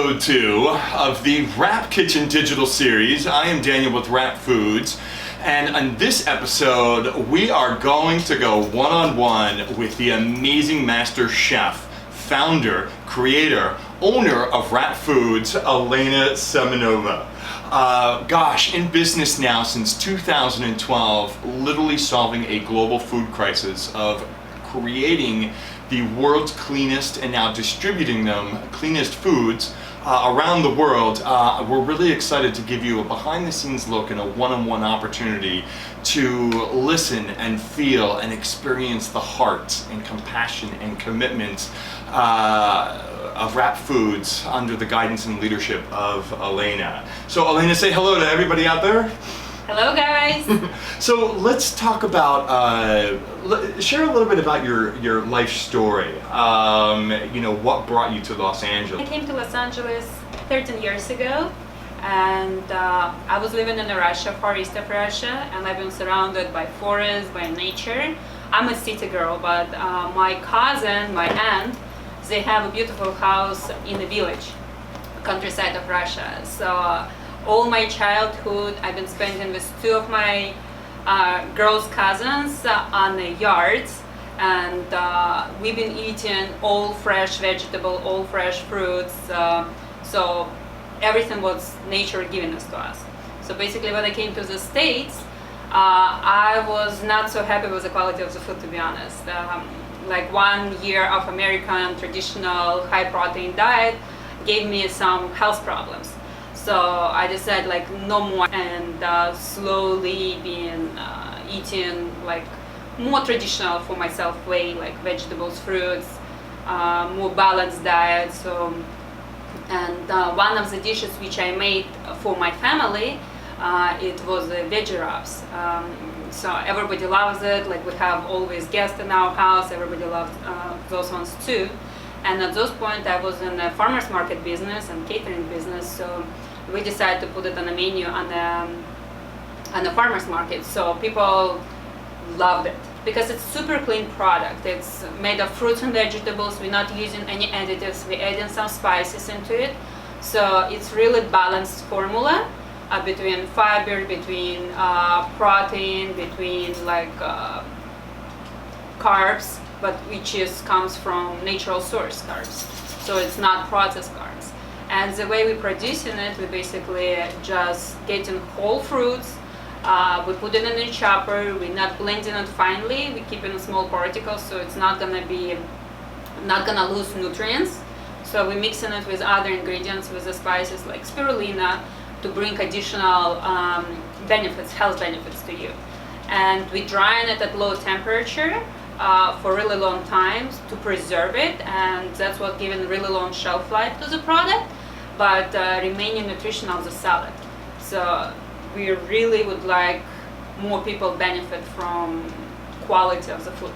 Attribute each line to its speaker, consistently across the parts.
Speaker 1: episode 2 of the Wrawp Kitchen Digital Series. I am Daniel with Wrawp Foods, and on this episode we are going to go one-on-one with the amazing master chef, founder, creator, owner of Wrawp Foods, Elena Semenova. In business now since 2012, literally solving a global food crisis of creating the world's cleanest and now distributing them cleanest foods around the world. We're really excited to give you a behind the scenes look and a one-on-one opportunity to listen and feel and experience the heart and compassion and commitment of Wrawp Foods under the guidance and leadership of Elena. So Elena, say hello to everybody out there.
Speaker 2: Hello guys!
Speaker 1: So let's talk about, share a little bit about your life story. What brought you to Los Angeles?
Speaker 2: I came to Los Angeles 13 years ago, and I was living in Russia, far east of Russia, and I've been surrounded by forests, by nature. I'm a city girl, but my cousin, my aunt, they have a beautiful house in the village, countryside of Russia. So all my childhood I've been spending with 2 of my girls' cousins on the yards, and we've been eating all fresh vegetable, all fresh fruits, so everything was nature giving us to us. So basically when I came to the States, I was not so happy with the quality of the food, to be honest. Like 1 year of American traditional high protein diet gave me some health problems. So I decided like no more, and slowly been eating like more traditional for myself way, like vegetables, fruits, more balanced diet. So, and one of the dishes which I made for my family, it was veggie wraps. So everybody loves it. Like we have always guests in our house. Everybody loves those ones too. And at those point, I was in the farmers market business and catering business. So we decided to put it on the menu on the farmers market. So people loved it because it's super clean product. It's made of fruits and vegetables. We're not using any additives. We're adding some spices into it. So it's really balanced formula between fiber, between protein, between like carbs, but which comes from natural source carbs. So it's not processed carbs. And the way we're producing it, we basically just getting whole fruits, we put it in a chopper, we're not blending it finely, we keep it in small particles so it's not gonna lose nutrients. So we're mixing it with other ingredients, with the spices like spirulina, to bring additional benefits, health benefits to you. And we're drying it at low temperature for really long times to preserve it, and that's what giving really long shelf life to the product, but remaining nutrition of the salad. So we really would like more people benefit from quality of the food.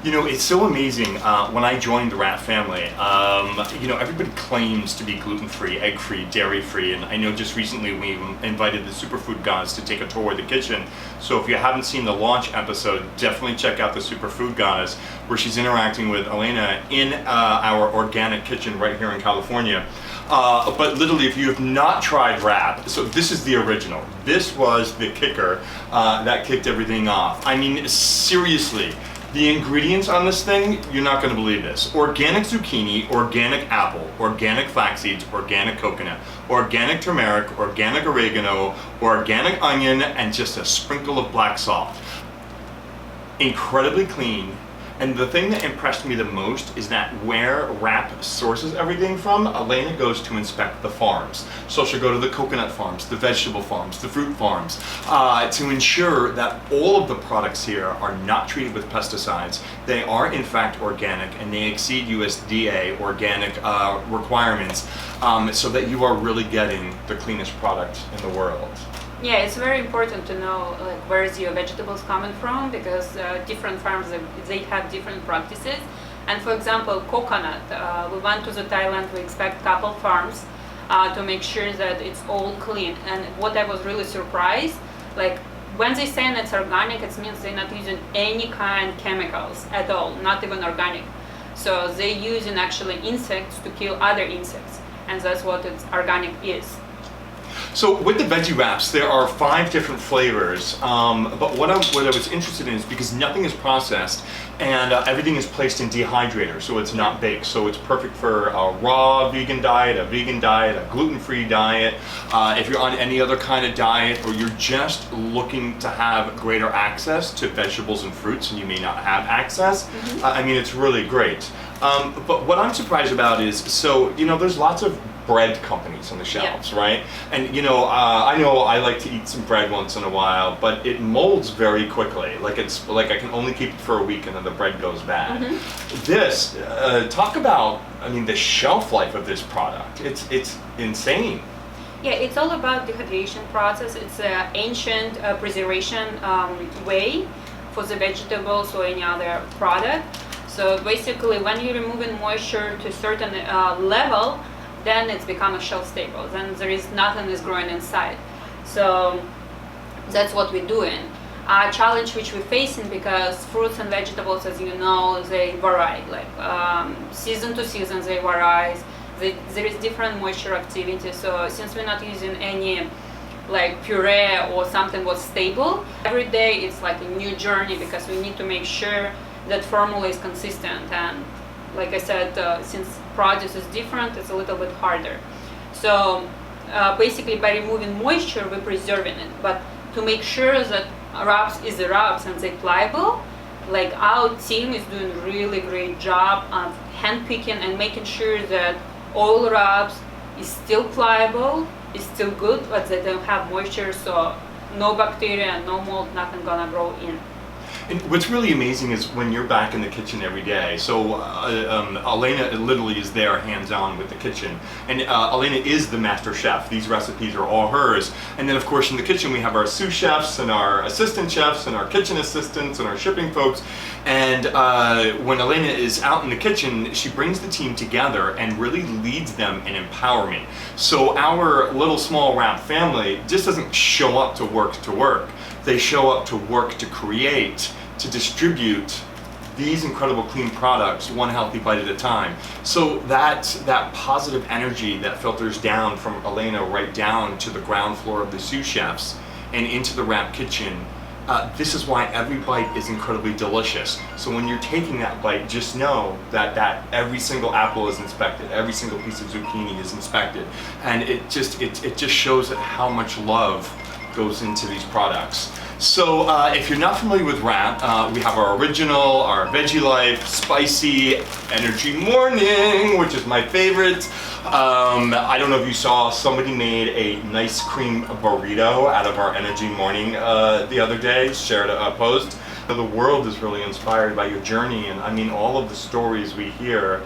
Speaker 1: You know, it's so amazing. When I joined the Wrawp family, everybody claims to be gluten-free, egg-free, dairy-free, and I know just recently we invited the superfood gods to take a tour of the kitchen. So if you haven't seen the launch episode, definitely check out the superfood goddess, where she's interacting with Elena in our organic kitchen right here in California. But literally, if you have not tried Wrawp, so this is the original. This was the kicker that kicked everything off. I mean, seriously. The ingredients on this thing, you're not going to believe this. Organic zucchini, organic apple, organic flax seeds, organic coconut, organic turmeric, organic oregano, organic onion, and just a sprinkle of black salt. Incredibly clean. And the thing that impressed me the most is that where Wrawp sources everything from, Elena goes to inspect the farms. So she'll go to the coconut farms, the vegetable farms, the fruit farms, to ensure that all of the products here are not treated with pesticides. They are in fact organic, and they exceed USDA organic requirements, so that you are really getting the cleanest product in the world.
Speaker 2: Yeah, it's very important to know like where is your vegetables coming from, because different farms, they have different practices. And for example, coconut, we went to the Thailand, we inspect couple farms to make sure that it's all clean. And what I was really surprised, like when they say it's organic, it means they're not using any kind chemicals at all, not even organic. So they're using actually insects to kill other insects. and that's what it's organic is.
Speaker 1: So with the veggie wraps, there are 5 different flavors, but what I was interested in is because nothing is processed and everything is placed in dehydrator, so it's not baked. So it's perfect for a raw vegan diet, a gluten-free diet. If you're on any other kind of diet, or you're just looking to have greater access to vegetables and fruits and you may not have access, I mean, it's really great. But what I'm surprised about is, so, you know, there's lots of bread companies on the shelves, right? And you know I like to eat some bread once in a while, but it molds very quickly. Like I can only keep it for a week and then the bread goes bad. This, talk about, I mean, the shelf life of this product. It's insane.
Speaker 2: Yeah, it's all about dehydration process. It's an ancient preservation way for the vegetables or any other product. So basically, when you're removing moisture to a certain level, then it's become a shelf stable. Then there is nothing is growing inside. So that's what we're doing. A challenge which we're facing, because fruits and vegetables, as you know, they vary. Like season to season, they vary. There is different moisture activity. So since we're not using any like puree or something was stable, every day it's like a new journey, because we need to make sure that formula is consistent. And like I said, since produce is different, it's a little bit harder. So basically by removing moisture, we're preserving it. But to make sure that wraps is the wraps and they're pliable, like our team is doing a really great job of hand picking and making sure that all wraps is still pliable, is still good, but they don't have moisture, so no bacteria, no mold, nothing gonna grow in.
Speaker 1: And what's really amazing is when you're back in the kitchen every day. So Elena literally is there hands-on with the kitchen. And Elena is the master chef. These recipes are all hers. And then of course in the kitchen we have our sous chefs and our assistant chefs and our kitchen assistants and our shipping folks. And when Elena is out in the kitchen, she brings the team together and really leads them in empowerment. So our little small Wrawp family just doesn't show up to work. They show up to work to create, to distribute these incredible clean products, one healthy bite at a time. So that positive energy that filters down from Elena right down to the ground floor of the sous chefs and into the Wrawp kitchen, this is why every bite is incredibly delicious. So when you're taking that bite, just know that every single apple is inspected, every single piece of zucchini is inspected, and it just shows how much love goes into these products. So if you're not familiar with Wrawp, we have our original, our Veggie Life, Spicy, Energy Morning, which is my favorite. I don't know if you saw, somebody made a nice cream burrito out of our Energy Morning the other day, shared a post. The world is really inspired by your journey, and I mean all of the stories we hear.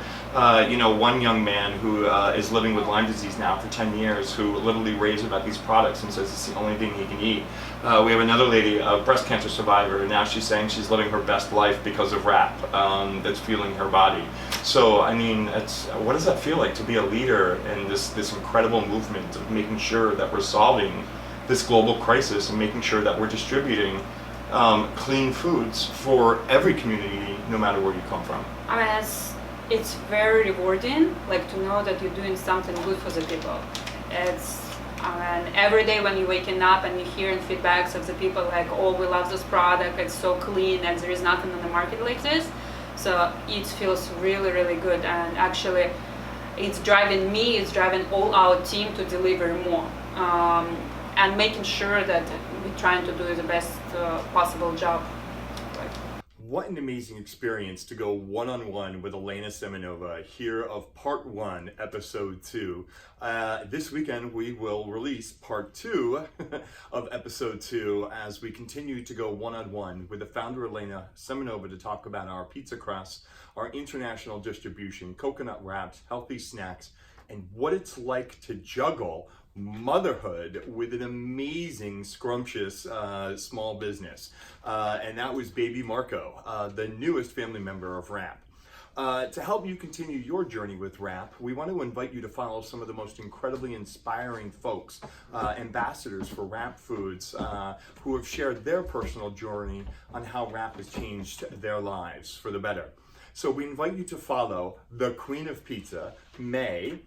Speaker 1: You know, one young man who is living with Lyme disease now for 10 years, who literally raves about these products and says it's the only thing he can eat. We have another lady, a breast cancer survivor, and now she's saying she's living her best life because of Wrawp, that's fueling her body. So, I mean, what does that feel like to be a leader in this incredible movement of making sure that we're solving this global crisis and making sure that we're distributing clean foods for every community, no matter where you come from?
Speaker 2: I mean, it's very rewarding, like, to know that you're doing something good for the people. Every day when you're waking up and you're hearing feedbacks of the people like, oh, we love this product, it's so clean, and there is nothing on the market like this. So it feels really, really good, and actually it's driving me, it's driving all our team to deliver more, and making sure that we're trying to do the best possible job.
Speaker 1: What an amazing experience to go one-on-one with Elena Semenova here of part 1, episode 2. This weekend we will release part 2 of episode 2 as we continue to go one-on-one with the founder Elena Semenova to talk about our pizza crust, our international distribution, coconut wraps, healthy snacks, and what it's like to juggle motherhood with an amazing, scrumptious small business. And that was baby Marco, the newest family member of Wrawp. To help you continue your journey with Wrawp, we want to invite you to follow some of the most incredibly inspiring folks, ambassadors for Wrawp Foods, who have shared their personal journey on how Wrawp has changed their lives for the better. So we invite you to follow the Queen of Pizza, May.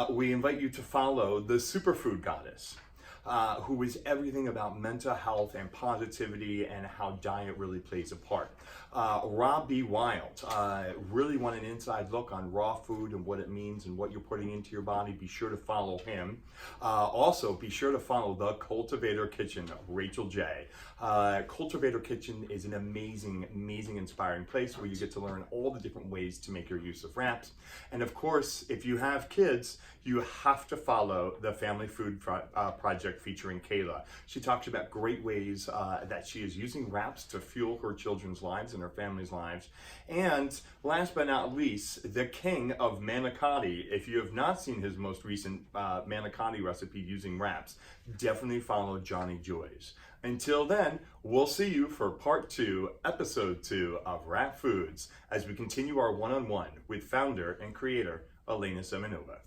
Speaker 1: We invite you to follow the Superfood Goddess, who is everything about mental health and positivity and how diet really plays a part. Rob B. Wild, really want an inside look on raw food and what it means and what you're putting into your body. Be sure to follow him. Also, be sure to follow the Cultivator Kitchen, Rachel J. Cultivator Kitchen is an amazing, inspiring place where you get to learn all the different ways to make your use of wraps. And of course, if you have kids, you have to follow the Family Food Project featuring Kayla. She talks about great ways that she is using wraps to fuel her children's lives and her family's lives. And last but not least, the king of manicotti. If you have not seen his most recent manicotti recipe using wraps, definitely follow Johnny Joy's. Until then, we'll see you for part 2, episode 2 of Wrawp Foods as we continue our one-on-one with founder and creator Elena Semenova.